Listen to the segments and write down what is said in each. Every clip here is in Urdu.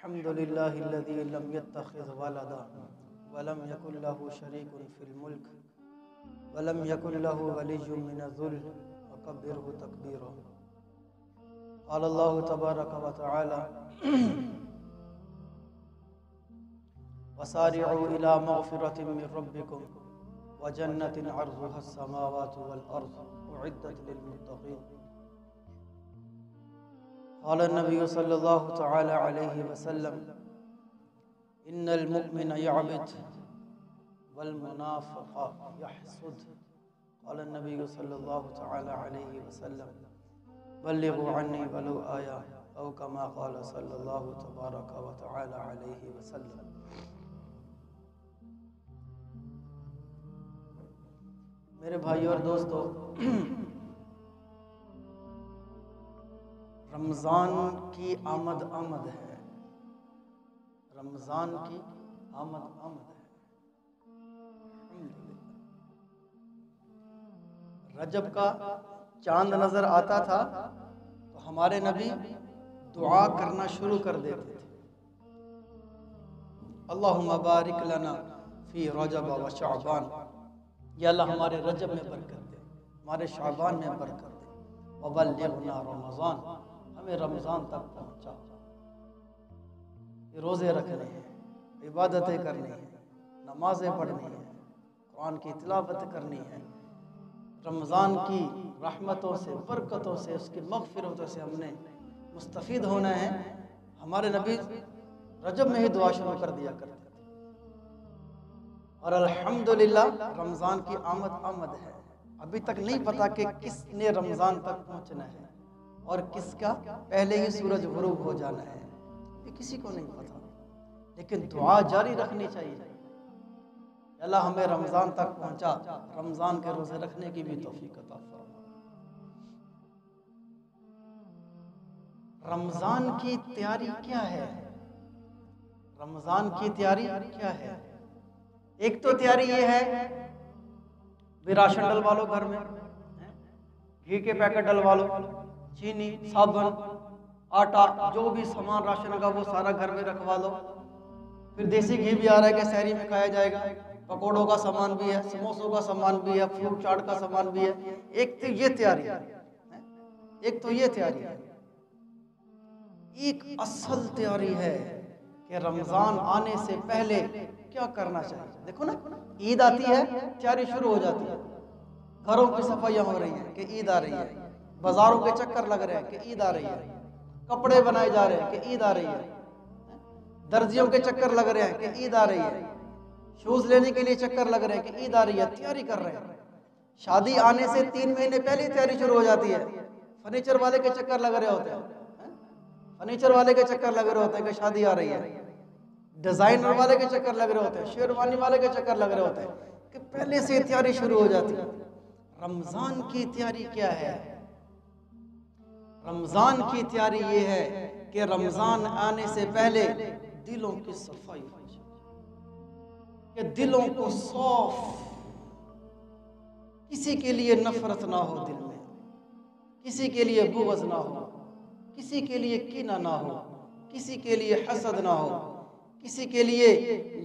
الحمد لله الذي لم يتخذ ولدا ولم يكن له شريك في الملك ولم يكن له ولي من الذل وكبره تكبيرا. قال الله تبارك وتعالى وسارعوا إلى مغفرة من ربكم وجنة عرضها السماوات والأرض أعدت للمتقين. قال النبي صلى الله تعالى عليه وسلم إن المؤمن يعبد والمنافق يحسد. قال النبي صلى الله تعالى عليه وسلم بلغوا عني ولو آية أو كما قال صلى الله تبارك وتعالى عليه وسلم. میرے بھائیو اور دوستو، رمضان کی آمد آمد ہے، رمضان کی آمد آمد ہے. رجب کا چاند نظر آتا تھا تو ہمارے نبی دعا کرنا شروع کر دیتے تھے، اللہم بارک لنا فی رجب و شعبان، یا اللہ ہمارے رجب میں برکت دے، ہمارے شعبان میں برکت دے، وبلغنا رمضان، ہمیں رمضان تک پہنچا. یہ روزے رکھنے ہیں، عبادتیں کرنی ہیں، نمازیں پڑھنی ہیں، قرآن کی تلاوت کرنی ہے. رمضان کی رحمتوں سے، برکتوں سے، اس کی مغفرتوں سے ہم نے مستفید ہونا ہے. ہمارے نبی رجب میں ہی دعا شروع کر دیا کرتے تھے، اور الحمدللہ رمضان کی آمد آمد ہے. ابھی تک نہیں پتا کہ کس نے رمضان تک پہنچنا ہے اور کس کا پہلے ہی سورج غروب ہو جانا ہے، یہ کسی کو نہیں پتا. لیکن دعا جاری رکھنی چاہیے، اللہ ہمیں رمضان تک پہنچا، رمضان کے روزے رکھنے کی بھی توفیق عطا فرما. رمضان کی تیاری کیا ہے؟ رمضان کی تیاری کیا ہے؟ ایک تو تیاری یہ ہے بھی راشن ڈلوا لو، گھر میں گھی کے پیکٹ ڈلوا لو، چینی، صابن، آٹا، جو بھی سامان راشن کا وہ سارا گھر میں رکھوا لو. پھر دیسی گھی بھی آ رہا ہے کہ سحری میں کھایا جائے گا، پکوڑوں کا سامان بھی ہے، سموسوں کا سامان بھی ہے، فروٹ چاٹ کا سامان بھی ہے. ایک تو یہ تیاری ہے، ایک تو یہ تیاری ہے. ایک اصل تیاری ہے کہ رمضان آنے سے پہلے کیا کرنا چاہیے. دیکھو نا، عید آتی ہے تیاری شروع ہو جاتی ہے، گھروں کی صفائیاں ہو رہی ہیں کہ عید آ رہی ہے، بازاروں کے چکر لگ رہے ہیں کہ عید آ رہی ہے، کپڑے بنائے جا رہے ہیں کہ عید آ رہی ہے، درزیوں کے چکر لگ رہے ہیں کہ عید آ رہی ہے، شوز لینے کے لیے چکر لگ رہے ہیں کہ عید آ رہی ہے، تیاری کر رہے ہیں. شادی آنے سے 3 مہینے پہلے تیاری شروع ہو جاتی ہے. فرنیچر والے کے چکر لگ رہے ہوتے ہیں، فرنیچر والے کے چکر لگ رہے ہوتے ہیں کہ شادی آ رہی ہے، ڈیزائنر والے کے چکر لگ رہے ہوتے ہیں، شیروانی والے کے چکر لگ رہے ہوتے ہیں کہ پہلے سے تیاری شروع ہو جاتی ہے. رمضان کی تیاری کیا ہے؟ رمضان کی تیاری یہ ہے کہ رمضان آنے سے پہلے دلوں کی صفائی ہو جائے، کہ دلوں کو صاف، کسی کے لیے نفرت نہ ہو دل میں، کسی کے لیے بغض نہ ہو، کسی کے لیے کینہ نہ ہو، کسی کے لیے حسد نہ ہو، کسی کے لیے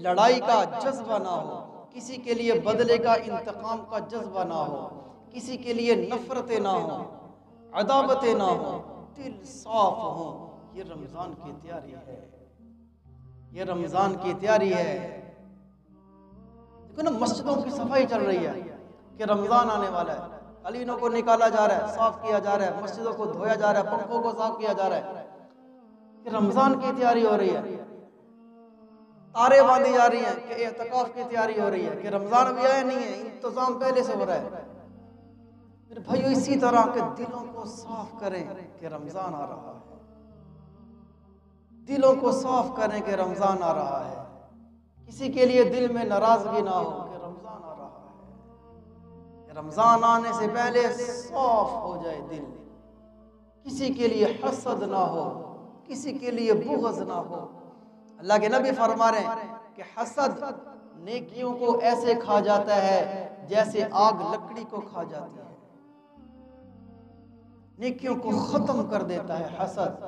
لڑائی کا جذبہ نہ ہو، کسی کے لیے بدلے کا، انتقام کا جذبہ نہ ہو، کسی کے لیے نفرتیں نہ ہو، عداوتیں نہ ہو، دل صاف ہوں. یہ رمضان کی تیاری ہے، یہ رمضان کی تیاری ہے. دیکھو نا، مسجدوں کی صفائی چل رہی ہے کہ رمضان آنے والا ہے، قالینوں کو نکالا جا رہا ہے، صاف کیا جا رہا ہے، مسجدوں کو دھویا جا رہا ہے، پنکھوں کو صاف کیا جا رہا ہے، کہ رمضان کی تیاری ہو رہی ہے. تارے باندھی جا رہی ہیں کہ اعتکاف کی تیاری ہو رہی ہے، کہ رمضان ابھی آیا نہیں ہے، انتظام پہلے سے ہو رہا ہے. پھر بھائیو اسی طرح کے دلوں کو صاف کریں کہ رمضان آ رہا ہے، دلوں کو صاف کریں کہ رمضان آ رہا ہے. کسی کے لیے دل میں ناراضگی نہ ہو کہ رمضان آ رہا ہے، کہ رمضان آنے سے پہلے صاف ہو جائے دل. کسی کے لیے حسد نہ ہو، کسی کے لیے بغض نہ ہو. اللہ کے نبی فرما رہے ہیں کہ حسد نیکیوں کو ایسے کھا جاتا ہے جیسے آگ لکڑی کو کھا جاتی ہے، نیکیوں کو ختم کر دیتا ہے حسد.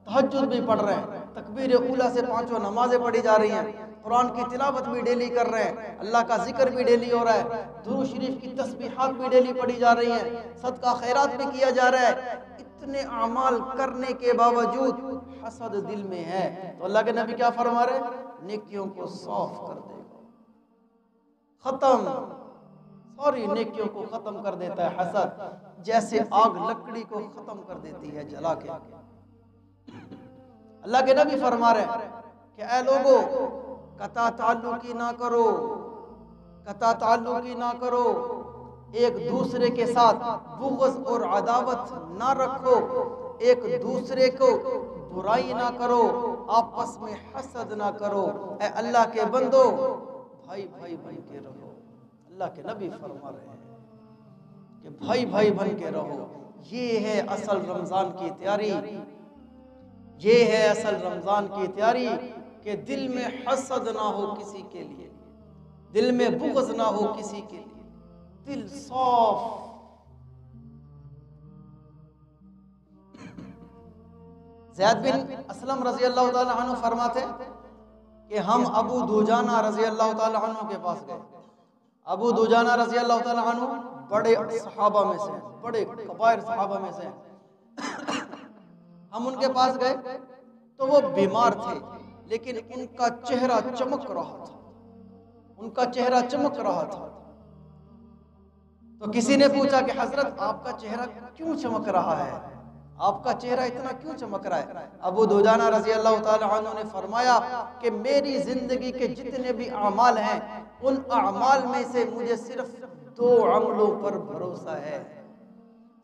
تہجد بھی پڑھ رہے ہیں، تکبیر اولیٰ سے 5 نمازیں پڑھی جا رہی ہیں، قرآن کی تلاوت بھی ڈیلی کر رہے ہیں، اللہ کا ذکر بھی ڈیلی ہو رہا ہے، درود شریف کی تسبیحات بھی ڈیلی پڑھی جا رہی ہیں، صدقہ خیرات بھی کیا جا رہا ہے، اتنے اعمال کرنے کے باوجود حسد دل میں ہے تو اللہ کے نبی کیا فرما رہے ہیں؟ نیکیوں کو صاف کر دے گا، ختم، ساری نیکیوں کو ختم کر دیتا ہے حسد، جیسے آگ لکڑی کو ختم کر دیتی ہے جلا کے۔ اللہ کے نبی فرما رہے ہیں کہ اے لوگو قطع تعلقی نہ کرو، قطع تعلقی نہ کرو، ایک دوسرے کے ساتھ بغض اور عداوت نہ رکھو، ایک دوسرے کو برائی نہ کرو، آپس میں حسد نہ کرو، اے اللہ کے بندو بھائی بھائی بن کے رہو۔ اللہ کے نبی فرما رہے ہیں کہ بھائی بھائی بن کے رہو۔ یہ ہے اصل رمضان کی تیاری، یہ ہے اصل رمضان کی تیاری کہ دل میں حسد نہ ہو کسی کے لیے، دل میں بغض نہ ہو کسی کے لیے، دل صاف۔ زید بن اسلم رضی اللہ تعالیٰ عنہ فرماتے کہ ہم ابو دوجانہ رضی اللہ تعالیٰ عنہ کے پاس گئے۔ ابو دوجانہ رضی اللہ تعالیٰ عنہ بڑے صحابہ میں سے، بڑے کبائر صحابہ میں سے، ہم ان کے پاس گئے تو وہ بیمار تھے لیکن ان کا چہرہ چمک رہا تھا، ان کا چہرہ چمک رہا تھا۔ تو کسی نے پوچھا کہ حضرت آپ کا چہرہ کیوں چمک رہا ہے، آپ کا چہرہ اتنا کیوں چمک رہا ہے؟ ابو دوجانہ رضی اللہ تعالی عنہ نے فرمایا کہ میری زندگی کے جتنے بھی اعمال ہیں ان اعمال میں سے مجھے صرف 2 عملوں پر بھروسہ ہے،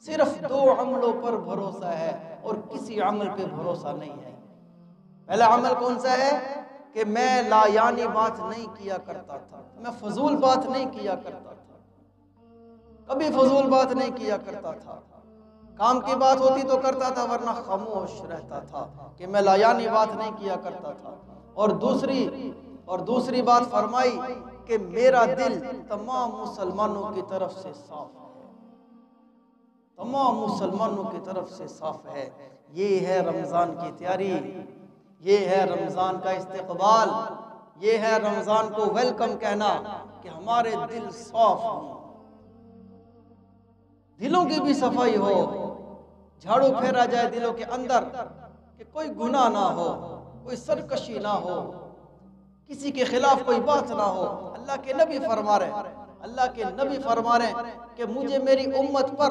صرف 2 عملوں پر بھروسہ ہے اور کسی عمل پہ بھروسہ نہیں ہے۔ پہلا عمل کون سا ہے کہ میں لا یعنی بات نہیں کیا کرتا تھا، میں فضول بات نہیں کیا کرتا تھا، کبھی فضول بات نہیں کیا کرتا تھا، کام کی بات ہوتی تو کرتا تھا ورنہ خاموش رہتا تھا کہ میں لا یعنی بات نہیں کیا کرتا تھا۔ اور دوسری بات فرمائی کہ میرا دل تمام مسلمانوں کی طرف سے صاف ہے، تمام مسلمانوں کی طرف سے صاف ہے۔ یہ ہے رمضان کی تیاری، یہ ہے رمضان کا استقبال، یہ ہے رمضان کو ویلکم کہنا کہ ہمارے دل صاف ہوں، دلوں کی بھی صفائی ہو، جھاڑو پھیرا جائے دلوں کے اندر کہ کوئی گناہ نہ ہو، کوئی سرکشی نہ ہو، کسی کے خلاف کوئی بات نہ ہو۔ اللہ کے نبی فرما رہے ہیں، اللہ کے نبی فرما رہے ہیں کہ مجھے میری امت پر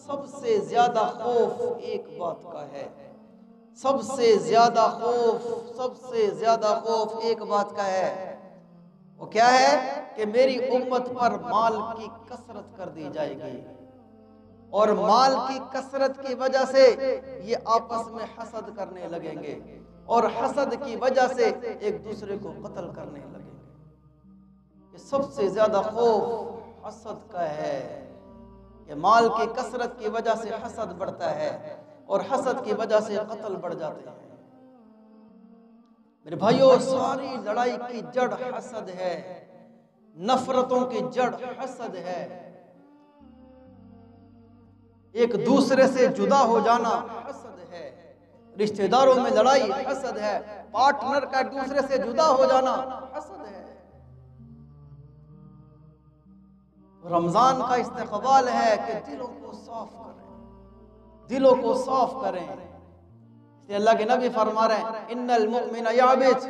سب سے زیادہ خوف ایک بات کا ہے، سب سے زیادہ خوف ایک بات کا ہے۔ وہ کیا ہے کہ میری امت پر مال کی کثرت کر دی جائے گی اور مال کی کثرت کی وجہ سے یہ آپس میں حسد کرنے لگیں گے اور حسد کی وجہ سے ایک دوسرے کو قتل کرنے لگیں گے۔ یہ سب سے زیادہ خوف حسد کا ہے کہ مال کی کثرت کی وجہ سے حسد بڑھتا ہے اور حسد کی وجہ سے قتل بڑھ جاتے ہیں۔ میرے بھائیوں، ساری لڑائی کی جڑ حسد ہے، نفرتوں کی جڑ حسد ہے، ایک دوسرے سے جدا ہو جانا حسد ہے، رشتہ داروں میں لڑائی حسد ہے، پارٹنر کا ایک دوسرے سے جدا ہو جانا حسد ہے۔ رمضان کا استقبال ہے کہ دلوں کو صاف کریں، دلوں کو صاف کریں۔ اس لیے اللہ کے نبی فرما رہے ہیں ان المؤمن یعبث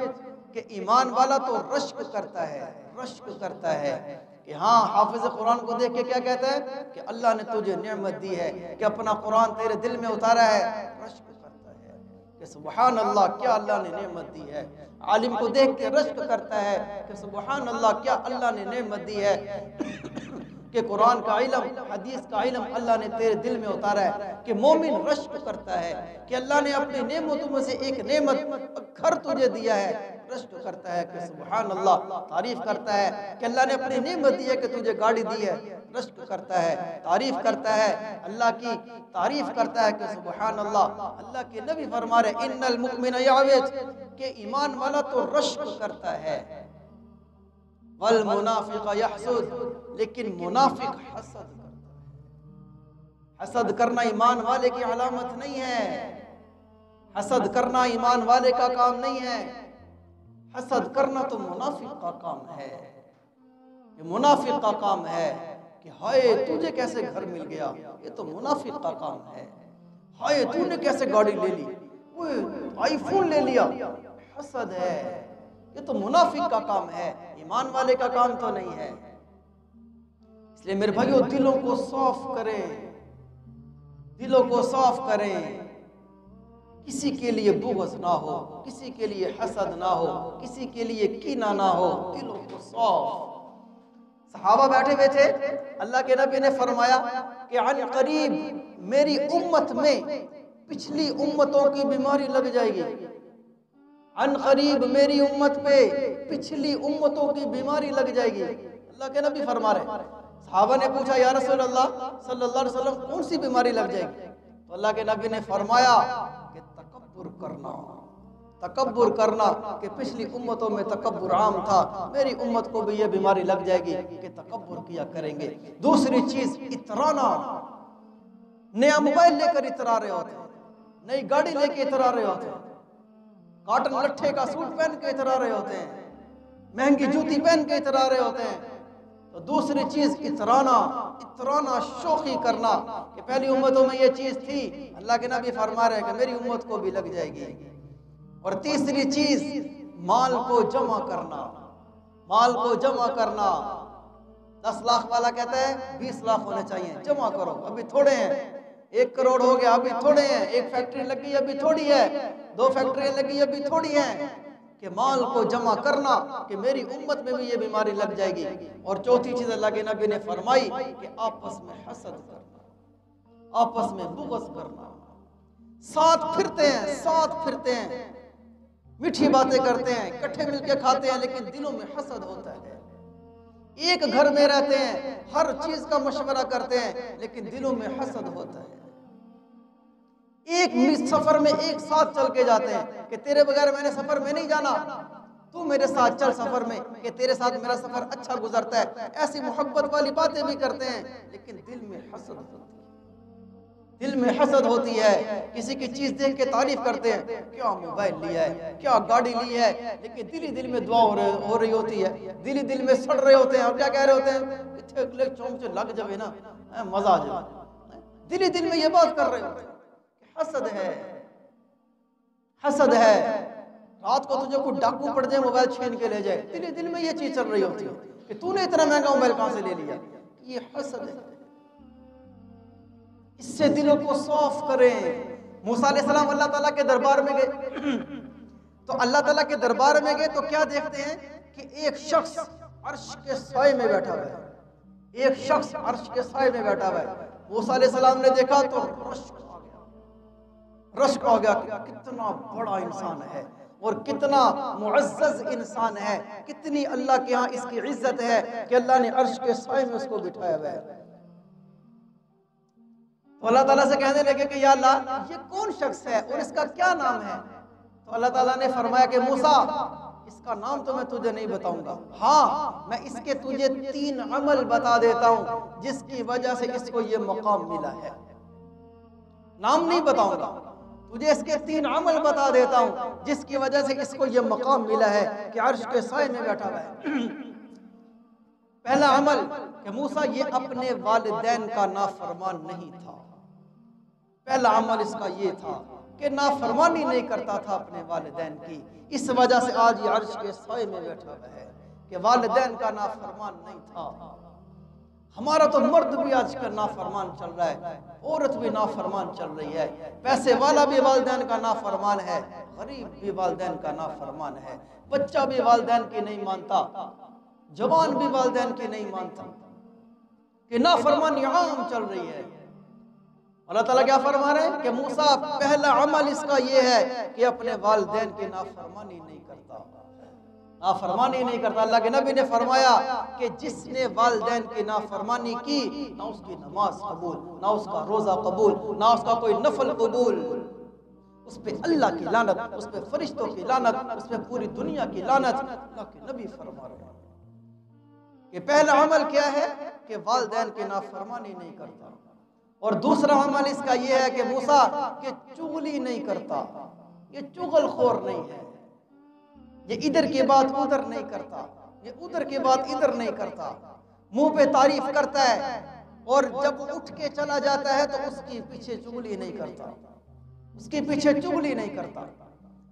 کہ ایمان والا تو رشک کرتا ہے، رشک کرتا ہے کہ ہاں حافظ قرآن کو دیکھ کے کیا کہتا ہے کہ اللہ نے تجھے نعمت دی ہے کہ اپنا قرآن تیرے دل میں اتارا ہے، رشک کرتا ہے کہ سبحان اللہ کیا اللہ نے نعمت دی ہے۔ عالم کو دیکھ کے رشک کرتا ہے کہ سبحان اللہ کیا اللہ نے نعمت دی ہے کہ قرآن کا علم، حدیث کا علم اللہ نے تیرے دل میں اتارا ہے۔ کہ مومن رشک کرتا ہے کہ اللہ نے اپنی نعمتوں میں سے ایک نعمت گھر تجھے دیا ہے، رشک کرتا ہے کہ سبحان اللہ، تعریف کرتا ہے کہ اللہ نے اپنی نعمت دی ہے کہ تجھے گاڑی دی ہے، رشک کرتا ہے، تعریف کرتا ہے، اللہ کی تعریف کرتا ہے کہ سبحان اللہ۔ اللہ کے نبی فرما رہے ان المؤمن یعبث کہ ایمان والا تو رشک کرتا ہے، والمنافق یحسد لیکن منافق حسد کرتا ہے۔ حسد کرنا ایمان والے کی علامت نہیں ہے، حسد کرنا ایمان والے کا کام نہیں ہے، حسد کرنا تو منافق کا کام ہے۔ یہ منافق کا کام ہے کہ ہائے تجھے کیسے گھر مل گیا، یہ تو منافق کا کام ہے۔ ہائے تو نے کیسے گاڑی لے لی، وہ آئی فون لے لیا، حسد ہے، یہ تو منافق کا کام ہے، ایمان والے کا کام تو نہیں ہے۔ اس لیے میرے بھائیو دلوں کو صاف کریں، دلوں کو صاف کریں، کسی کے لیے بغض نہ ہو، کسی کے لیے حسد نہ ہو، کسی کے لیے کینہ نہ ہو، دلوں کو صاف۔ صحابہ بیٹھے ہوئے تھے، اللہ کے نبی نے فرمایا کہ عن قریب میری امت میں پچھلی امتوں کی بیماری لگ جائے گی، عن قریب میری امت پہ پچھلی امتوں کی بیماری لگ جائے گی، اللہ کے نبی فرما رہے ہیں۔ صحابہ نے پوچھا یا رسول اللہ صلی اللہ علیہ وسلم کون سی بیماری لگ جائے گی؟ تو اللہ کے نبی نے فرمایا کہ تکبر کرنا، تکبر کرنا، کہ پچھلی امتوں میں تکبر عام تھا، میری امت کو بھی یہ بیماری لگ جائے گی کہ تکبر کیا کریں گے۔ دوسری چیز اترانا، نیا موبائل لے کر اترا رہے ہوتے ہیں، نئی گاڑی لے کے اترا رہے ہوتے ہیں، کاٹن لٹھے کا سوٹ پہن کے اترا رہے ہوتے ہیں، مہنگی جوتی پہن کے اترا رہے ہوتے ہیں۔ تو دوسری چیز اترانا، اترانا شوخی کرنا کہ پہلی امتوں میں یہ چیز تھی، اللہ کے نبی فرما رہے ہیں کہ میری امت کو بھی لگ جائے گی۔ اور تیسری چیز مال کو جمع کرنا، مال کو جمع کرنا۔ 10 لاکھ والا کہتا ہے 20 لاکھ ہونے چاہیے، جمع کرو، ابھی تھوڑے ہیں۔ 1 کروڑ ہو گیا، ابھی تھوڑے ہیں۔ 1 فیکٹری لگی ابھی تھوڑی ہے، 2 فیکٹریاں لگی ابھی تھوڑی ہیں۔ کہ مال کو جمع کرنا کہ میری امت میں بھی یہ بیماری لگ جائے گی۔ اور چوتھی چیز اللہ کے نبی نے فرمائی کہ آپس میں حسد کرنا، آپس میں بغض کرنا۔ ساتھ پھرتے ہیں، ساتھ پھرتے ہیں، میٹھی باتیں کرتے ہیں، اکٹھے مل کے کھاتے ہیں، لیکن دلوں میں حسد ہوتا ہے۔ ایک گھر میں رہتے ہیں، ہر چیز کا مشورہ کرتے ہیں، لیکن دلوں میں حسد ہوتا ہے۔ ایک سفر میں ایک ساتھ چل کے جاتے ہیں کہ تیرے بغیر میں نے سفر میں نہیں جانا، تو میرے ساتھ چل سفر میں کہ تیرے ساتھ میرا سفر اچھا گزرتا ہے۔ ایسی محبت والی باتیں بھی کرتے ہیں، لیکن دل میں حسد ہوتی ہے، دل میں حسد ہوتی ہے۔ کسی کی چیز دیکھ کے تعریف کرتے ہیں، کیا موبائل لیا ہے، کیا گاڑی لی ہے، لیکن دل ہی دل میں دعا ہو رہی ہوتی ہے، دل ہی دل میں سڑ رہے ہوتے ہیں۔ اور کیا کہہ رہے ہوتے ہیں، اتھے اگلے چونک سے لگ جائے نا، مزہ آ جائے، دل ہی دل میں یہ بات کر رہے ہوتے ہیں۔ حسد ہے، حسد ہے۔ رات کو تجھے کوئی ڈاکو پڑ جائے، موبائل چھین کے لے جائے، دل ہی دل میں یہ چیز چل رہی ہوتی ہے کہ تو نے اتنا مہنگا موبائل کہاں سے لے لیا۔ یہ حسد ہے، اس سے دلوں کو صاف کریں۔ موسیٰ علیہ السلام اللہ تعالیٰ کے دربار میں گئے، تو اللہ تعالیٰ کے دربار میں گئے تو کیا دیکھتے ہیں کہ ایک شخص عرش کے سائے میں بیٹھا ہوا ہے، ایک شخص عرش کے سائے میں بیٹھا ہوا ہے۔ موسیٰ علیہ السلام نے دیکھا تو رشک ہو گیا کہ کتنا بڑا انسان ہے اور کتنا معزز انسان ہے، کتنی اللہ کے ہاں اس کی عزت ہے کہ اللہ نے عرش کے سائے میں اس کو بٹھایا ہوا ہے۔ تو اللہ تعالیٰ سے کہنے لگے کہ یا اللہ یہ کون شخص ہے اور اس کا کیا نام ہے؟ تو اللہ تعالیٰ نے فرمایا کہ موسیٰ اس کا نام تو میں تجھے نہیں بتاؤں گا، ہاں میں اس کے تجھے 3 عمل بتا دیتا ہوں جس کی وجہ سے اس کو یہ مقام ملا ہے۔ نام نہیں بتاؤں گا، تجھے اس کے 3 عمل بتا دیتا ہوں جس کی وجہ سے اس کو یہ مقام ملا ہے کہ عرش کے سائے میں بیٹھا ہوا ہے۔ پہلا عمل کہ موسیٰ یہ اپنے والدین کا نافرمان نہیں تھا۔ پہلا عمل اس کا یہ تھا کہ نافرمانی نہیں کرتا تھا اپنے والدین کی، اس وجہ سے آج یہ عرش کے سائے میں بیٹھا ہوا ہے کہ والدین کا نافرمان نہیں تھا۔ ہمارا تو مرد بھی آج کل نافرمان چل رہا ہے، عورت بھی نافرمان چل رہی ہے، پیسے والا بھی والدین کا نافرمان ہے، غریب بھی والدین کا نافرمان ہے، بچہ بھی والدین کی نہیں مانتا، جوان بھی والدین کی نہیں مانتا، کہ نافرمانی عام چل رہی ہے۔ اللہ تعالیٰ کیا فرما رہے ہیں کہ موسیٰ پہلا عمل اس کا یہ ہے کہ اپنے والدین کی نافرمانی نہیں کرتا، نافرمانی نہیں کرتا۔ اللہ کے نبی نے فرمایا کہ جس نے والدین کی نافرمانی کی نہ اس کی نماز قبول، نہ اس کا روزہ قبول، نہ اس کا کوئی نفل قبول، اس پہ اللہ کی لعنت، اس پہ فرشتوں کی لعنت، اس پہ پوری دنیا کی لعنت۔ اللہ کے نبی فرما رہے ہیں کہ پہلا عمل کیا ہے کہ والدین کی نافرمانی نہیں کرتا، اور دوسرا عمل اس کا یہ ہے کہ موسیٰ کہ چغلی نہیں کرتا، یہ چغل خور نہیں ہے، یہ ادھر کی بات ادھر نہیں کرتا، یہ ادھر کی بات ادھر نہیں کرتا، منہ پہ تعریف کرتا ہے اور جب اٹھ کے چلا جاتا ہے تو اس کی پیچھے چغلی نہیں کرتا، اس کے پیچھے چغلی نہیں کرتا۔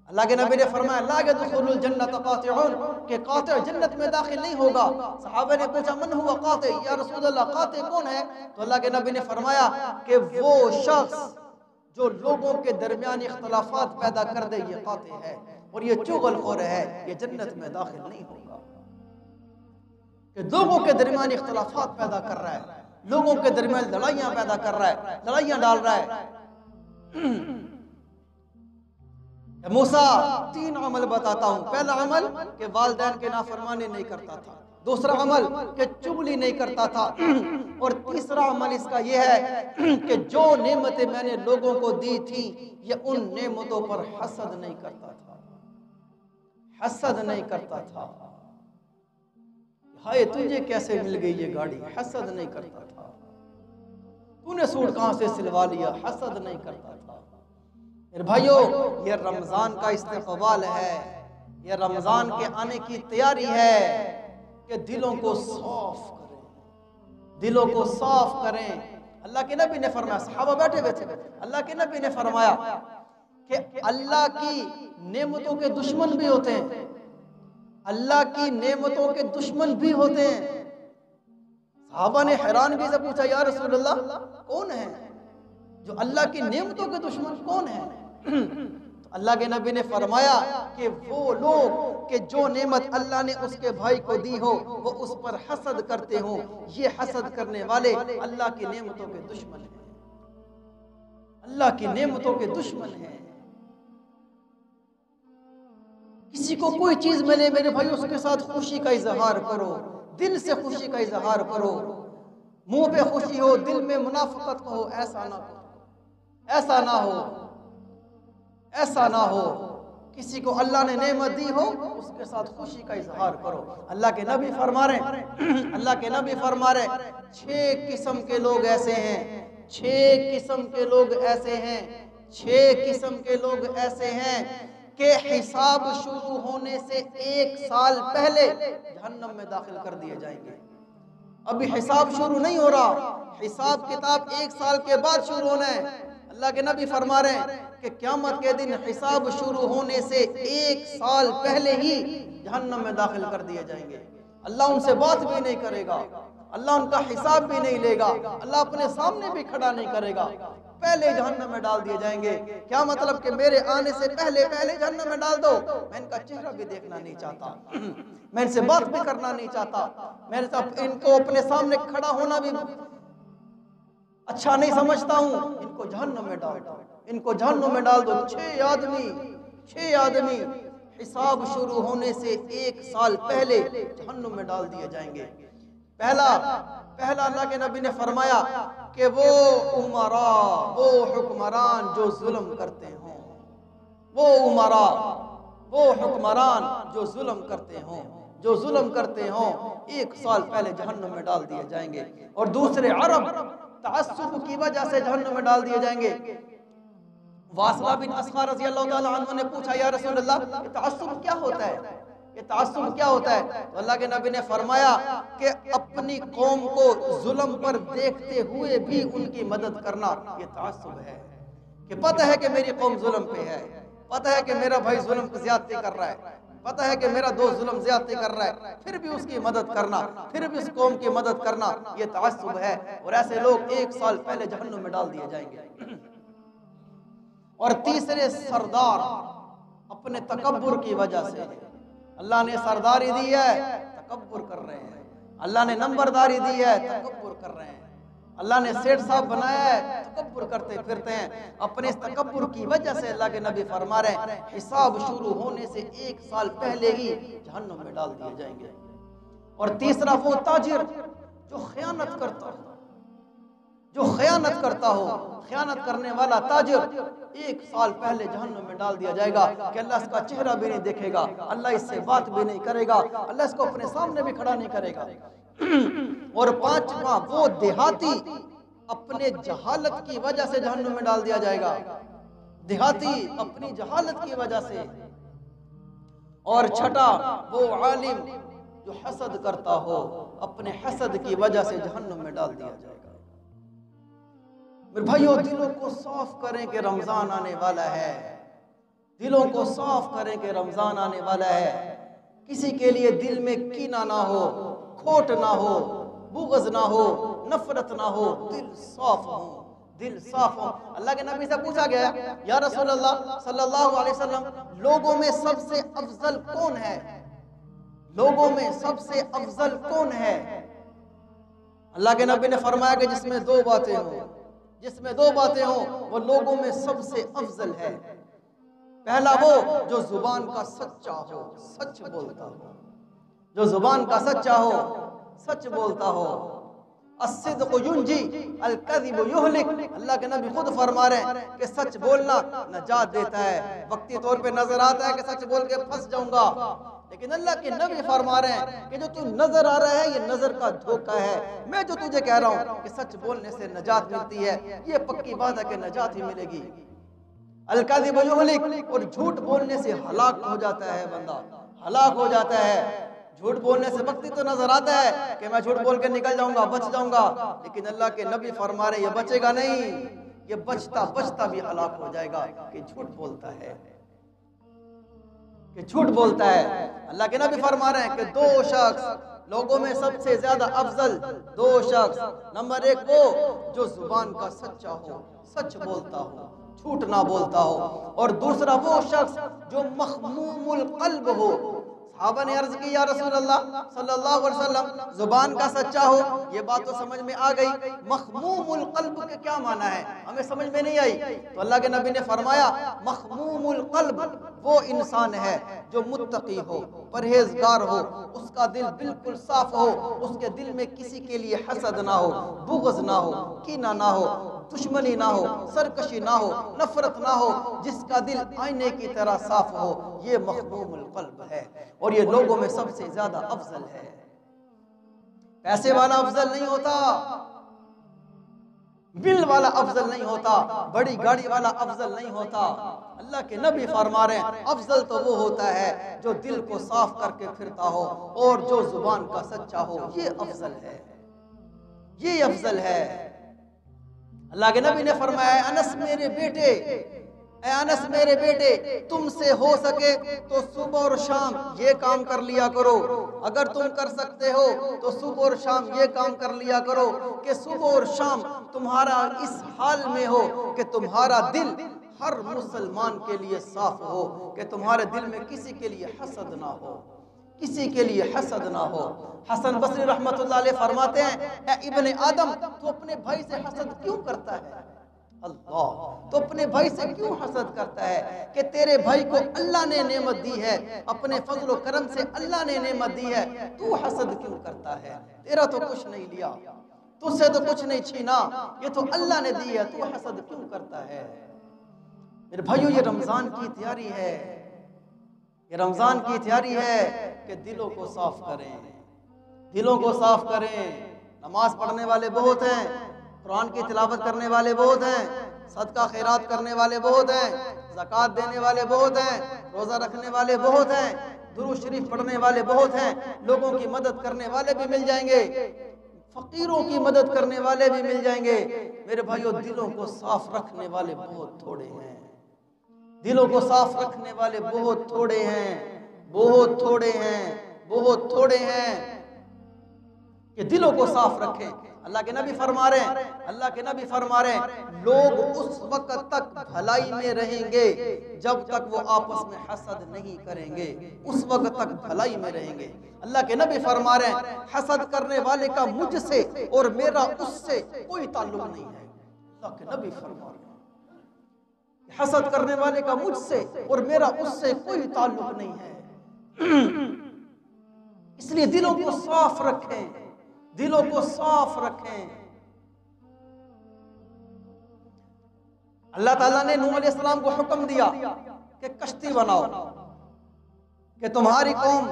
اللہ کے نبی نے فرمایا لا يدخل الجنت قاطعون، کہ قاطع جنت میں داخل نہیں ہوگا۔ صحابہ نے پوچھا من ہوا قاطع، یا رسول اللہ قاطع کون ہے؟ تو اللہ کے نبی نے فرمایا کہ وہ شخص جو لوگوں کے درمیان اختلافات پیدا کر دے، یہ قاطع ہے، اور یہ چغل خور ہے، یہ جنت میں داخل نہیں ہوگا۔ کہ لوگوں کے درمیان اختلافات پیدا کر رہا ہے، لوگوں کے درمیان لڑائیاں پیدا کر رہا ہے، لڑائیاں ڈال رہا ہے۔ موسیٰ 3 عمل بتاتا ہوں۔ پہلا عمل کہ والدین کے نافرمانی نہیں کرتا تھا، دوسرا عمل کہ چغلی نہیں کرتا تھا، اور تیسرا عمل اس کا یہ ہے کہ جو نعمتیں میں نے لوگوں کو دی تھی یہ ان نعمتوں پر حسد نہیں کرتا تھا، حسد نہیں کرتا تھا۔ ہائے تجھے کیسے مل گئی یہ گاڑی، حسد نہیں کرتا تھا۔ تو نے سوٹ کہاں سے سلوا لیا، حسد نہیں کرتا تھا۔ پھر بھائیو، یہ رمضان کا استقبال ہے، یہ رمضان کے آنے کی تیاری ہے کہ دلوں کو صاف کریں، دلوں کو صاف کریں۔ اللہ کے نبی نے فرمایا، صحابہ بیٹھے ہوئے تھے، اللہ کے نبی نے فرمایا کہ اللہ کی نعمتوں کے دشمن بھی ہوتے ہیں، اللہ کی نعمتوں کے دشمن بھی ہوتے ہیں۔ صحابہ نے حیرانگی سے پوچھا یا رسول اللہ کون ہے جو اللہ کی نعمتوں کے دشمن کون ہیں؟ تو اللہ کے نبی نے فرمایا کہ وہ لوگ کہ جو نعمت اللہ نے اس کے بھائی کو دی ہو وہ اس پر حسد کرتے ہوں، یہ حسد کرنے والے اللہ کی نعمتوں کے دشمن ہیں، اللہ کی نعمتوں کے دشمن ہیں۔ کسی کو کوئی چیز ملے میرے بھائی، اس کے ساتھ خوشی کا اظہار کرو، دل سے خوشی کا اظہار کرو، منہ پہ خوشی ہو دل میں منافقت ہو، ایسا نہ ہو، ایسا نہ ہو، ایسا نہ ہو۔ کسی کو اللہ نے نعمت دی ہو اس کے ساتھ خوشی کا اظہار کرو۔ اللہ کے نبی فرما رہے ہیں، اللہ کے نبی فرما رہے ہیں 6 قسم کے لوگ ایسے ہیں، 6 قسم کے لوگ ایسے ہیں، 6 قسم کے لوگ ایسے ہیں کہ حساب شروع ہونے سے 1 سال پہلے جہنم میں داخل کر دیے جائیں گے۔ ابھی حساب شروع نہیں ہو رہا، حساب کتاب 1 سال کے بعد شروع ہونا ہے۔ اللہ کے نبی فرما رہے ہیں کہ قیامت کے دن حساب شروع ہونے سے 1 سال پہلے ہی جہنم میں داخل کر دیے جائیں گے۔ اللہ ان سے بات بھی نہیں کرے گا، اللہ ان کا حساب بھی نہیں لے گا، اللہ اپنے سامنے بھی کھڑا نہیں کرے گا، پہلے جہنم میں ڈال دیے جائیں گے۔ کیا مطلب کہ میرے آنے سے پہلے جہنم میں ڈال دو؟ میں ان کا چہرہ بھی دیکھنا نہیں چاہتا، میں ان سے بات بھی کرنا نہیں چاہتا، میں ان کو اپنے سامنے کھڑا ہونا بھی اچھا نہیں سمجھتا ہوں۔ ان کو جہنم میں ڈال دو، ان کو جہنم میں ڈال دو۔ 6 آدمی حساب شروع ہونے سے 1 سال پہلے جہنم میں ڈال دیے جائیں گے۔ پہلا اللہ کے نبی نے فرمایا کہ وہ امراء، وہ حکمران جو ظلم کرتے ہوں، وہ امراء، وہ حکمران جو ظلم کرتے ہوں، جو ظلم کرتے ہوں 1 سال پہلے جہنم میں ڈال دیے جائیں گے۔ اور دوسرے عرب تعصب کی وجہ سے جہنم میں ڈال دیے جائیں گے۔ واصلہ بن اسقع رضی اللہ تعالیٰ عنہ نے پوچھا یا رسول اللہ یہ تعصب کیا ہوتا ہے، یہ تعصب کیا ہوتا ہے؟ تو اللہ کے نبی نے فرمایا کہ اپنی قوم کو ظلم پر دیکھتے ہوئے بھی ان کی مدد کرنا یہ تعصب ہے۔ کہ پتہ ہے کہ میری قوم ظلم پہ ہے، پتہ ہے کہ میرا بھائی ظلم پہ زیادتی کر رہا ہے، پتہ ہے کہ میرا دوست ظلم زیادتی کر رہا ہے، پھر بھی اس کی مدد کرنا، پھر بھی اس قوم کی مدد کرنا یہ تعصب ہے۔ اور ایسے لوگ 1 سال پہلے جہنم میں ڈال دیے جائیں گے۔ اور تیسرے سردار اپنے تکبر کی وجہ سے، اللہ نے سرداری دی ہے تکبر کر رہے ہیں، اللہ نے نمبرداری دی ہے تکبر کر رہے ہیں، اللہ نے سیٹ صاحب بنایا ہے تکبر کرتے پھرتے ہیں۔ اپنے اس تکبر کی وجہ سے اللہ کے نبی فرما رہے ہیں حساب شروع ہونے سے 1 سال پہلے ہی جہنم میں ڈال دیے جائیں گے۔ اور تیسرا وہ تاجر جو خیانت کرتا ہو، جو خیانت کرتا ہو، خیانت کرنے والا تاجر 1 سال پہلے جہنم میں ڈال دیا جائے گا کہ اللہ اس کا چہرہ بھی نہیں دیکھے گا، اللہ اس سے بات بھی نہیں کرے گا، اللہ اس کو اپنے سامنے بھی کھڑا نہیں کرے گا۔ اور 5واں وہ دیہاتی اپنے جہالت کی وجہ سے جہنم میں ڈال دیا جائے گا، دیہاتی اپنی جہالت کی وجہ سے، اور چھٹا وہ عالم جو حسد کرتا ہو، اپنے حسد کی وجہ سے جہنم میں ڈال دیا جائے گا۔ میرے بھائیو، دلوں کو صاف کریں کہ رمضان آنے والا ہے، دلوں کو صاف کریں کہ رمضان آنے والا ہے۔ کسی کے لیے دل میں کینہ نہ ہو، کھوٹ نہ ہو، بغض نہ ہو، نفرت نہ ہو، دل صاف ہو، دل صاف ہو۔ اللہ کے نبی سے پوچھا گیا، یا رسول اللہ صلی اللہ علیہ وسلم، لوگوں میں سب سے افضل کون ہے؟ لوگوں میں سب سے افضل کون ہے؟ اللہ کے نبی نے فرمایا کہ جس میں دو باتیں ہوں، جس میں دو باتیں ہوں وہ لوگوں میں سب سے افضل ہے۔ پہلا وہ جو زبان کا سچا ہو، سچ بولتا ہو، جو زبان کا سچا ہو، سچ بولتا ہو۔ الصدق ینجی الکذب یہلک، اللہ کے نبی خود فرما رہے ہیں کہ سچ بولنا نجات دیتا ہے۔ وقتی طور پہ نظر آتا ہے کہ سچ بول کے پھنس جاؤں گا، لیکن اللہ کے نبی فرما رہے ہیں کہ جو تو نظر آ رہا ہے یہ نظر کا دھوکہ ہے، میں جو تجھے کہہ رہا ہوں کہ سچ بولنے سے نجات ملتی ہے، یہ پکی بات ہے کہ نجات ہی ملے گی۔ الکذب یہلک، اور جھوٹ بولنے سے ہلاک ہو جاتا ہے بندہ، ہلاک ہو جاتا ہے۔ جھوٹ بولنے سے وقتی تو نظر آتا ہے کہ میں جھوٹ بول کے نکل جاؤں گا، بچ جاؤں گا، لیکن اللہ کے نبی فرما رہے یہ بچے گا نہیں، یہ بچتا بچتا بھی ہلاک ہو جائے گا کہ جھوٹ بولتا ہے، کہ جھوٹ بولتا ہے۔ اللہ کے نبی فرما رہے ہیں کہ دو شخص لوگوں میں سب سے زیادہ افضل، دو شخص، نمبر ایک وہ جو زبان کا سچا ہو، سچ بولتا ہو، جھوٹ نہ بولتا ہو، اور دوسرا وہ شخص جو مخموم القلب ہو۔ صحابہ نے عرض کی، یا رسول اللہ صلی اللہ علیہ وسلم، زبان کا سچا ہو یہ بات تو سمجھ میں آ گئی، مخموم القلب کے کیا معنی ہے ہمیں سمجھ میں نہیں آئی۔ تو اللہ کے نبی نے فرمایا مخموم القلب وہ انسان ہے جو متقی ہو، پرہیزگار ہو، اس کا دل بالکل صاف ہو، اس کے دل میں کسی کے لیے حسد نہ ہو، بغض نہ ہو، کینہ نہ ہو، دشمنی نہ ہو، سرکشی نہ ہو، نفرت نہ ہو، جس کا دل آئینے کی طرح صاف ہو، یہ مخموم القلب ہے، اور یہ لوگوں میں سب سے زیادہ افضل ہے۔ پیسے والا افضل نہیں ہوتا، مل والا افضل نہیں ہوتا، بڑی گاڑی والا افضل نہیں ہوتا۔ اللہ کے نبی فرما رہے ہیں افضل تو وہ ہوتا ہے جو دل کو صاف کر کے پھرتا ہو اور جو زبان کا سچا ہو، یہ افضل ہے، یہ افضل ہے۔ اللہ کے نبی نے فرمایا اے انس میرے بیٹے، اے انس میرے بیٹے، تم سے ہو سکے تو صبح اور شام یہ کام کر لیا کرو، اگر تم کر سکتے ہو تو صبح اور شام یہ کام کر لیا کرو کہ صبح اور شام تمہارا اس حال میں ہو کہ تمہارا دل ہر مسلمان کے لیے صاف ہو، کہ تمہارے دل میں کسی کے لیے حسد نہ ہو، کسی کے لیے حسد نہ ہو۔ حسن بصری رحمت اللہ علیہ فرماتے ہیں اے ابن آدم، تو اپنے بھائی سے حسد کیوں کرتا ہے؟ اللہ، تو اپنے بھائی سے کیوں حسد کرتا ہے کہ تیرے بھائی کو اللہ نے نعمت دی ہے، اپنے فضل و کرم سے اللہ نے نعمت دی ہے، تو حسد کیوں کرتا ہے؟ تیرا تو کچھ نہیں لیا، تجھ سے تو کچھ نہیں چھینا، یہ تو اللہ نے دی ہے، تو حسد کیوں کرتا ہے؟ میرے بھائیو، یہ رمضان کی تیاری ہے، یہ رمضان کی تیاری ہے کہ دلوں کو صاف کریں، دلوں کو صاف کریں۔ نماز پڑھنے والے بہت ہیں، قرآن کی تلاوت کرنے والے بہت ہیں، صدقہ خیرات کرنے والے بہت ہیں، زکوٰۃ دینے والے بہت ہیں، روزہ رکھنے والے بہت ہیں، درود شریف پڑھنے والے بہت ہیں، لوگوں کی مدد کرنے والے بھی مل جائیں گے، فقیروں کی مدد کرنے والے بھی مل جائیں گے۔ میرے بھائیو، دلوں کو صاف رکھنے والے بہت تھوڑے ہیں، دلوں کو صاف رکھنے والے بہت تھوڑے ہیں، بہت تھوڑے ہیں، بہت تھوڑے ہیں کہ دلوں کو صاف رکھیں۔ اللہ کے نبی فرما رہے ہیں، اللہ کے نبی فرما رہے ہیں لوگ اس وقت تک بھلائی میں رہیں گے جب تک وہ آپس میں حسد نہیں کریں گے، اس وقت تک بھلائی میں رہیں گے۔ اللہ کے نبی فرما رہے ہیں حسد کرنے والے کا مجھ سے اور میرا اس سے کوئی تعلق نہیں ہے۔ اللہ کے نبی فرما رہے ہیں حسد کرنے والے کا مجھ سے اور میرا اس سے کوئی تعلق نہیں ہے۔ اس لیے دلوں کو صاف رکھیں، دلوں کو صاف رکھیں۔ اللہ تعالیٰ نے نوح علیہ السلام کو حکم دیا کہ کشتی بناؤ، کہ تمہاری قوم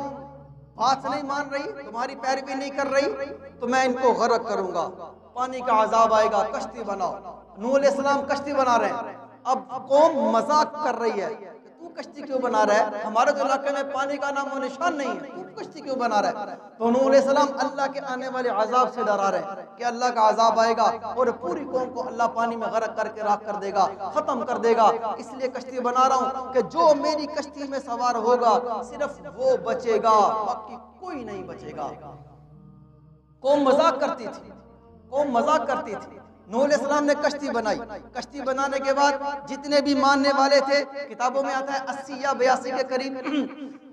بات نہیں مان رہی، تمہاری پیروی نہیں کر رہی تو میں ان کو غرق کروں گا، پانی کا عذاب آئے گا، کشتی بناؤ۔ نوح علیہ السلام کشتی بنا رہے ہیں، اب قوم مذاق کر رہی ہے کہ تو کشتی کیوں بنا رہا ہے، ہمارے تو علاقے میں پانی کا نام و نشان نہیں ہے، تو کشتی کیوں بنا رہا ہے؟ تو نوح علیہ السلام اللہ کے آنے والے عذاب سے ڈرا رہے ہیں کہ اللہ کا عذاب آئے گا اور پوری قوم کو اللہ پانی میں غرق کر کے راکھ کر دے گا، ختم کر دے گا، اس لیے کشتی بنا رہا ہوں کہ جو میری کشتی میں سوار ہوگا صرف وہ بچے گا، باقی کوئی نہیں بچے گا۔ قوم مذاق کرتی تھی، قوم مذاق کرتی تھی۔ نوح علیہ السلام نے کشتی بنائی، کشتی بنانے کے بعد جتنے بھی ماننے والے تھے، کتابوں میں آتا ہے 80 یا 82 کے قریب،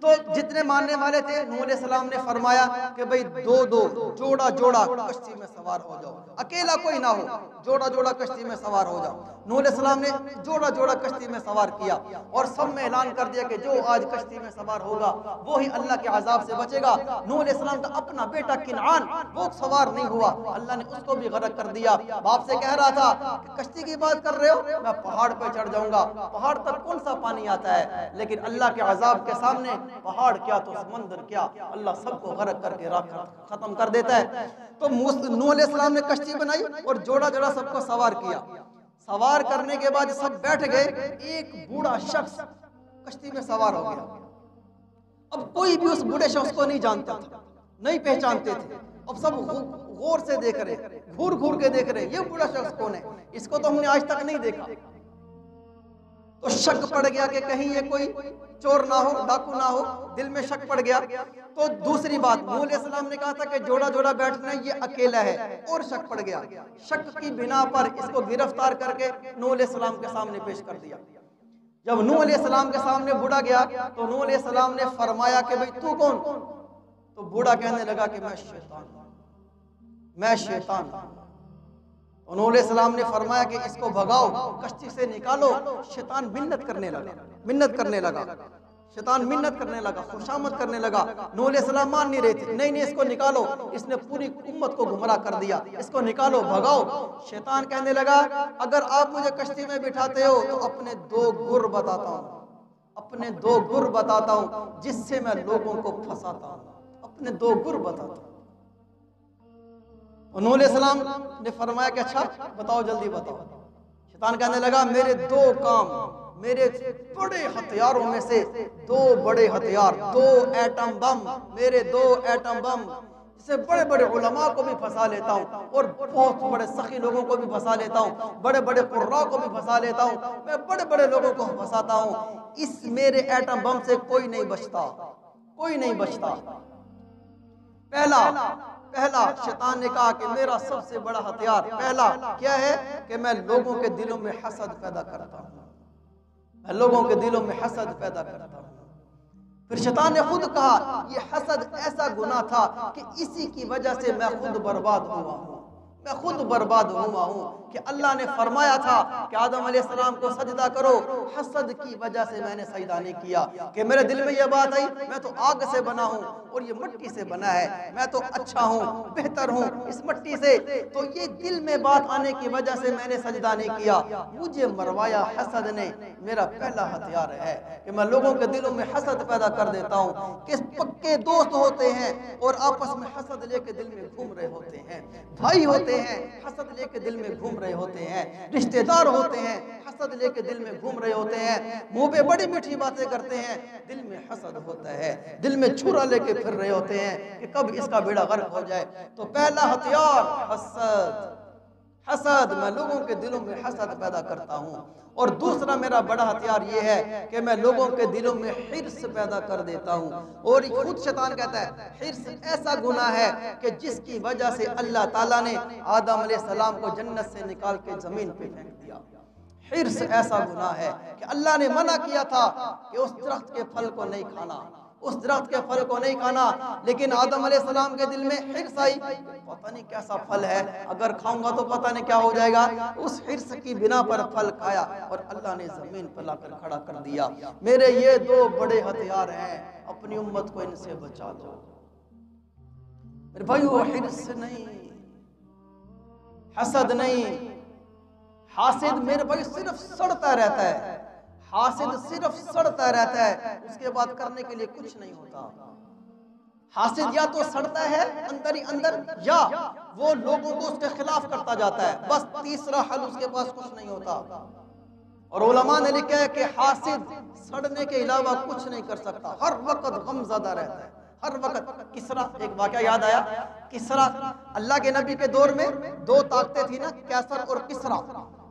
تو جتنے ماننے والے تھے نوح علیہ السلام نے فرمایا کہ بھئی دو دو جوڑا جوڑا کشتی میں سوار ہو جاؤ، اکیلا کوئی نہ ہو، جوڑا جوڑا کشتی میں سوار ہو جاؤ۔ نوح علیہ السلام نے جوڑا جوڑا کشتی میں سوار کیا اور سب میں اعلان کر دیا کہ جو آج کشتی میں سوار ہوگا وہی اللہ کے عذاب سے بچے گا۔ نوح علیہ السلام کا اپنا بیٹا کنعان وہ سوار نہیں ہوا، اللہ نے اس کو بھی غرق کر دیا۔ باپ سے کہہ رہا تھا کہ کشتی کی بات کر رہے ہو، میں پہاڑ پہ چڑھ جاؤں گا، پہاڑ تک کون سا پانی آتا ہے، لیکن اللہ کے عذاب کے سامنے پہاڑ کیا تو سمندر کیا، اللہ سب کو غرق کر کے راکھ ختم کر دیتا ہے۔ تو نوح علیہ السلام نے کشتی بنائی اور جوڑا جوڑا سب کو سوار کیا۔ سوار کرنے کے بعد سب بیٹھ گئے، ایک بوڑھا شخص کشتی میں سوار ہو گیا۔ اب کوئی بھی اس بوڑھے شخص کو نہیں جانتا تھا، نہیں پہچانتے تھے۔ اب سب غور سے دیکھ رہے، گھور گھور کے دیکھ رہے، یہ بوڑھا شخص کون ہے، اس کو تو ہم نے آج تک نہیں دیکھا۔ تو شک پڑ گیا کہ کہیں یہ کوئی چور نہ ہو، ڈاکو نہ ہو، دل میں شک پڑ گیا۔ تو دوسری بات، نوح علیہ السلام نے کہا تھا کہ جوڑا جوڑا بیٹھنا ہے، یہ اکیلا ہے، اور شک پڑ گیا۔ شک کی بنا پر اس کو گرفتار کر کے نوح علیہ السلام کے سامنے پیش کر دیا۔ جب نوح علیہ السلام کے سامنے بوڑھا گیا تو نوح علیہ السلام نے فرمایا کہ بھئی تو کون؟ تو بوڑھا کہنے لگا کہ میں شیطان ہوں، میں شیطان ہوں۔ نوح علیہ السلام نے فرمایا کہ اس کو بھگاؤ، کشتی سے نکالو۔ شیطان منت کرنے لگا، شیطان منت کرنے لگا، خوشامد کرنے لگا۔ نوح علیہ السلام مان نہیں رہے تھے، نہیں اس کو نکالو، اس نے پوری امت کو گمراہ کر دیا، اس کو نکالو، بھگاؤ۔ شیطان کہنے لگا اگر آپ مجھے کشتی میں بٹھاتے ہو تو اپنے دو گر بتاتا ہوں، اپنے دو گر بتاتا ہوں جس سے میں لوگوں کو پھنساتا ہوں، اپنے دو گر بتاتا ہوں۔ نوح علیہ السلام نے فرمایا کہ اچھا بتاؤ، جلدی بتاؤ۔ شیطان کہنے لگا میرے دو کام، میرے بڑے ہتھیاروں میں سے دو بڑے ہتھیار، دو ایٹم بم، میرے دو ایٹم بم، جس سے بڑے بڑے علماء کو بھی پھنسا لیتا ہوں اور بہت بڑے سخی لوگوں کو بھی پھنسا لیتا ہوں، بڑے بڑے قراء کو بھی پھنسا لیتا ہوں، میں بڑے بڑے لوگوں کو پھنساتا ہوں۔ اس میرے ایٹم بم سے کوئی نہیں بچتا، کوئی نہیں بچتا۔ پہلا شیطان نے کہا کہ میرا سب سے بڑا ہتھیار پہلا کیا ہے کہ میں لوگوں کے دلوں میں حسد پیدا کرتا ہوں، میں لوگوں کے دلوں میں حسد پیدا کرتا ہوں۔ پھر شیطان نے خود کہا یہ حسد ایسا گناہ تھا کہ اسی کی وجہ سے میں خود برباد ہوا ہوں، میں خود برباد ہوا ہوں، کہ اللہ نے فرمایا تھا کہ آدم علیہ السلام کو سجدہ کرو، حسد کی وجہ سے میں نے سجدہ نہیں کیا، کہ میرے دل میں یہ بات آئی میں تو آگ سے بنا ہوں اور یہ مٹی سے بنا ہے، میں تو اچھا ہوں، بہتر ہوں اس مٹی سے، تو یہ دل میں بات آنے کی وجہ سے میں نے سجدہ نہیں کیا، مجھے مروایا حسد نے۔ میرا پہلا ہتھیار ہے کہ میں لوگوں کے دلوں میں حسد پیدا کر دیتا ہوں، کہ پکے دوست ہوتے ہیں اور آپس میں حسد لے کے دل میں گھوم رہے ہوتے ہیں، بھائی ہوتے ہیں حسد لے کے دل میں گھوم رہے ہوتے ہیں، رشتہ دار ہوتے ہیں حسد لے کے دل میں گھوم رہے ہوتے ہیں، منہ پہ بڑی میٹھی باتیں کرتے ہیں، دل میں حسد ہوتا ہے، دل میں چھرا لے کے پھر رہے ہوتے ہیں کہ کب اس کا بیڑا غرق ہو جائے۔ تو پہلا ہتھیار حسد، میں لوگوں کے دلوں میں حسد پیدا کرتا ہوں۔ اور دوسرا میرا بڑا ہتھیار یہ ہے کہ میں لوگوں کے دلوں میں حرص پیدا کر دیتا ہوں، اور خود شیطان کہتا ہے حرص ایسا گناہ ہے کہ جس کی وجہ سے اللہ تعالیٰ نے آدم علیہ السلام کو جنت سے نکال کے زمین پہ پھینک دیا۔ حرص ایسا گناہ ہے کہ اللہ نے منع کیا تھا کہ اس درخت کے پھل کو نہیں کھانا، اس درخت کے پھل کو نہیں کھانا، لیکن آدم علیہ السلام کے دل میں حرص آئی، پتہ نہیں کیسا پھل ہے، اگر کھاؤں گا تو پتہ نہیں کیا ہو جائے گا، اس حرص کی بنا پر پھل کھایا اور اللہ نے زمین پر لا کر کھڑا کر دیا۔ میرے یہ دو بڑے ہتھیار ہیں، اپنی امت کو ان سے بچا لو۔ میرے بھائیو، حرص نہیں، حسد نہیں، حاسد میرے بھائی صرف سڑتا رہتا ہے، حاسد صرف سڑتا رہتا ہے، اس کے بعد کرنے کے لیے کچھ نہیں ہوتا۔ حاسد یا تو سڑتا ہے اندر ہی اندر، یا وہ لوگوں کو اس کے خلاف کرتا جاتا ہے، بس تیسرا حل اس کے پاس کچھ نہیں ہوتا۔ اور علماء نے لکھا ہے کہ حاسد سڑنے کے علاوہ کچھ نہیں کر سکتا، ہر وقت غم زدہ رہتا ہے، ہر وقت۔ کسرا، ایک واقعہ یاد آیا، کسرا اللہ کے نبی کے دور میں دو طاقتیں تھی نا، کیسر اور کسرا۔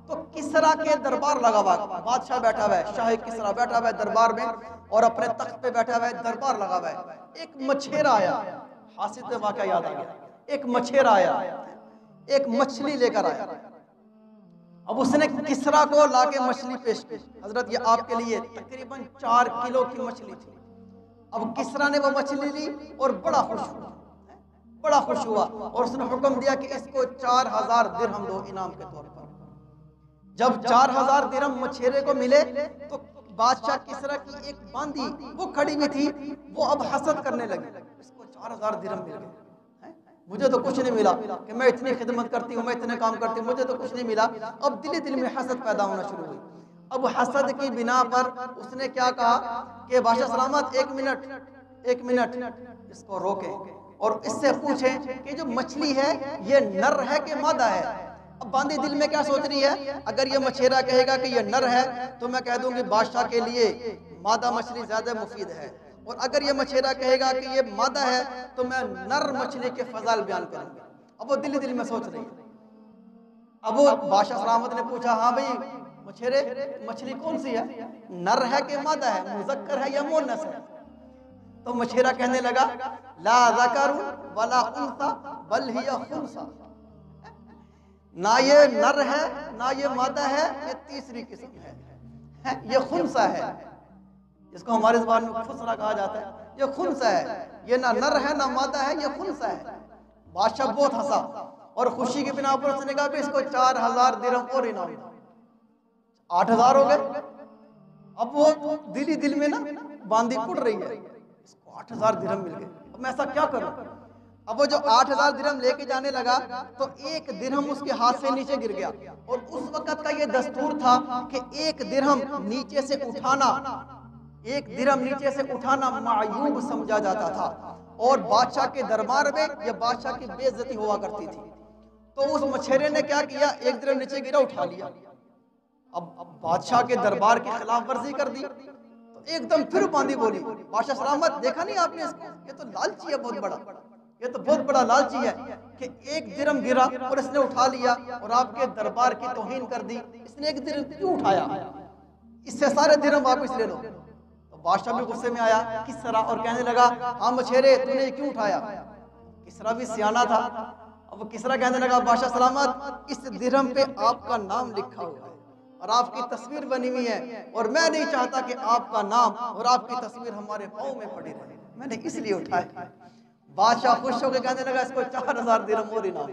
تو کسرا کے دربار لگا ہوا، بادشاہ بیٹھا ہوا ہے، شاہ کسرا بیٹھا ہوا ہے دربار میں، اور اپنے تخت پہ بیٹھا ہوا ہے، دربار لگا ہوا ہے۔ ایک مچھیرا آیا، حاسد کا واقعہ یاد آ گیا، ایک مچھیرا آیا، ایک مچھلی لے کر آیا۔ اب اس نے کسرا کو لا کے مچھلی پیش کی، حضرت یہ آپ کے لیے تقریباً 4 کلو کی مچھلی تھی۔ اب کسرا نے وہ مچھلی لی اور بڑا خوش ہوا، بڑا خوش ہوا، اور اس نے حکم دیا کہ اس کو 4000 درہم دو انعام کے طور پر۔ جب 4000 درہم مچھیرے کو ملے تو بادشاہ کسرا کی ایک باندی وہ کھڑی ہوئی تھی، وہ اب حسد کرنے لگی، اس کو 4000 درہم مل گئے، مجھے تو کچھ نہیں ملا، کہ میں اتنی خدمت کرتی ہوں، میں اتنے کام کرتی ہوں، مجھے تو کچھ نہیں ملا۔ اب دل میں حسد پیدا ہونا شروع ہوئی۔ اب حسد کی بنا پر اس نے کیا کہا کہ بادشاہ سلامت، ایک منٹ اس کو روکیں اور اس سے پوچھیں کہ جو مچھلی ہے یہ نر ہے کہ مادہ ہے۔ اب باندی دل میں کیا سوچ رہی ہے، اگر یہ مچھیرا کہے گا کہ یہ نر ہے تو میں کہہ دوں گی بادشاہ کے لیے مادہ مچھلی زیادہ مفید ہے، اور اگر یہ مچھیرا کہے گا کہ یہ مادہ ہے تو میں نر مچھلی کے فضائل بیان کروں گا۔ اب وہ دل میں سوچ رہی ہے۔ اب وہ بادشاہ سلامت نے پوچھا، ہاں بھئی مچھیرے، مچھلی کون سی ہے، نر ہے کہ مادہ ہے، مذکر ہے یا مؤنث ہے؟ تو مچھیرا کہنے لگا، لا ذکر ولا انثى بل ہی خنثى، نہ یہ نر ہے نہ یہ مادہ ہے، یہ تیسری قسم ہے، یہ خنثى ہے، جس کو ہمارے زبان میں خسرا کہا جاتا ہے، یہ خنثى ہے، یہ نہ نر ہے نہ مادہ ہے، یہ خنثى ہے۔ بادشاہ بہت ہنسا اور خوشی کی بنا پر اس نے کہا کہ اس کو 4000 درہم اور انعام، 8000 ہو گئے۔ اب وہ دل میں نا باندی کڑ رہی ہے، اس کو 8000 درہم مل گئے، اب میں ایسا کیا کروں؟ اب وہ جو 8000 درہم لے کے جانے لگا تو ایک درہم اس کے ہاتھ سے نیچے گر گیا، اور اس وقت کا یہ دستور تھا کہ ایک درہم نیچے سے اٹھانا معیوب سمجھا جاتا تھا، اور بادشاہ کے دربار میں یہ بادشاہ کی بے عزتی ہوا کرتی تھی۔ تو اس مچھیرے نے کیا کیا، ایک درہم نیچے گرا، اٹھا لیا۔ اب بادشاہ کے دربار کی خلاف ورزی کر دی تو ایک دم پھر باندی بولی، بادشاہ سلامت دیکھا نہیں آپ نے اس کو، یہ تو لالچی ہے بہت بڑا، یہ تو بہت بڑا لالچی ہے کہ ایک درہم گرا اور اس نے اٹھا لیا اور آپ کے دربار کی توہین کر دی، اس نے ایک درہم کیوں اٹھایا، اس سے سارے درہم واپس لے لو۔ تو بادشاہ بھی غصے میں آیا کسرا، اور کہنے لگا، ہاں مچھیرے تو نے کیوں اٹھایا؟ کسرا بھی سیانہ تھا، اب کسرا کہنے لگا، بادشاہ سلامت اس درہم پہ آپ کا نام لکھا ہوا ہے اور آپ کی تصویر بنی ہوئی ہے، اور میں نہیں چاہتا کہ آپ کا نام اور آپ کی تصویر ہمارے پاؤں میں پڑی رہے، میں نے اس لیے اٹھایا۔ بادشاہ خوش ہو کے کہنے لگا، اس کو 4000 درہم اور انعام۔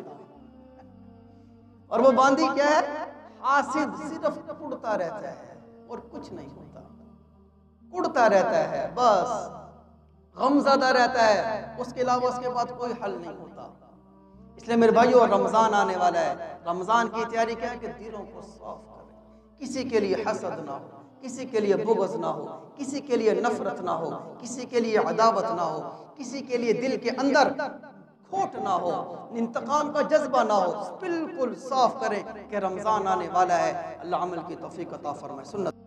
اور وہ باندی کیا ہے، حاسد، صرف کڑتا رہتا ہے اور کچھ نہیں ہوتا، کڑتا رہتا ہے، بس غم زدہ رہتا ہے، اس کے علاوہ اس کے بعد کوئی حل نہیں ہوتا۔ اس لیے میرے بھائیو، رمضان آنے والا ہے، رمضان کی تیاری کیا ہے کہ دلوں کو صاف کریں، کسی کے لیے حسد نہ ہو، کسی کے لیے بغض نہ ہو، کسی کے لیے نفرت نہ ہو، کسی کے لیے عداوت نہ ہو، کسی کے لیے دل کے اندر کھوٹ نہ ہو، انتقام کا جذبہ نہ ہو، بالکل صاف کریں کہ رمضان آنے والا ہے۔ اللہ عمل کی توفیق عطا فرمائے۔ سنت